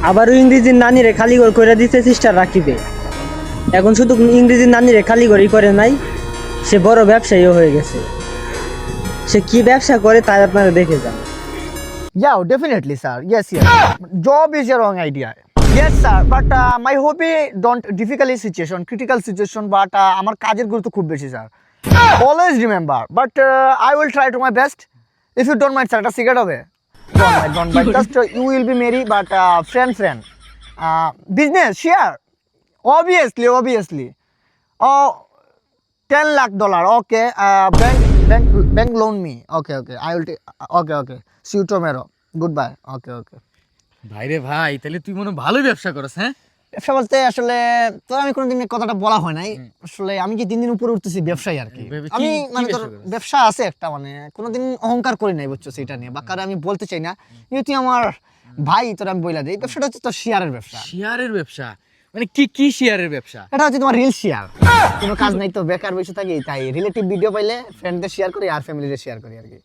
আবারও ইংরেজির নানিরে খালি ঘর করে দিতে চেষ্টা রাখিবে। এখন শুধু ইংরেজির নানিরে খালি ঘরই করে নাই, সে বড় ব্যবসায়ীও হয়ে গেছে। সে কি ব্যবসা করে তাই আপনারা দেখে যান। Yeah, definitely, sir. Yes, yes. Job is a wrong idea. Yes, sir. But my hobby don't difficult situation, critical situation. But আমার কাজের গুরুত্ব খুব বেশি, sir. Always remember. But I will try to my best. If you don't mind, sir, একটা cigarette হবে? Don't mind. Just you will be merry, but friend. Business share. Obviously. Oh, $10 lakh. Okay. Bank loan me. Okay. I will take. Okay. See you tomorrow. Goodbye. Okay. ভাইরে ভাই, তাহলে তুই মনে হয় ভালোই ব্যবসা করস, হ্যাঁ? ব্যবসা বলতে আসলে তো আমি কোনোদিন এই কথাটা বলা হয় নাই। আসলে আমি কি দিন উপরে উঠতেছি ব্যবসায়ী আর কি। কি- আমি কি মানে ব্যবসা তোর করিস? ব্যবসা আছে একটা, মানে কোনোদিন অহংকার করি নাই, বুঝছো সেটা নিয়ে, বা কারো আমি বলতে চাই না। কিন্তু তুই আমার ভাই, তোর আমি বইলা দিই, ব্যবসাটা হচ্ছে তোর শেয়ারের ব্যবসা। শেয়ারের ব্যবসা মানে কি শেয়ারের ব্যবসা? এটা হচ্ছে তোমার রিল শেয়ার। কোনো কাজ নাই তো, বেকার বসে থাকি, তাই রিলেটিভ ভিডিও পাইলে ফ্রেন্ডদের শেয়ার করি আর ফ্যামিলিদের শেয়ার করি আর কি।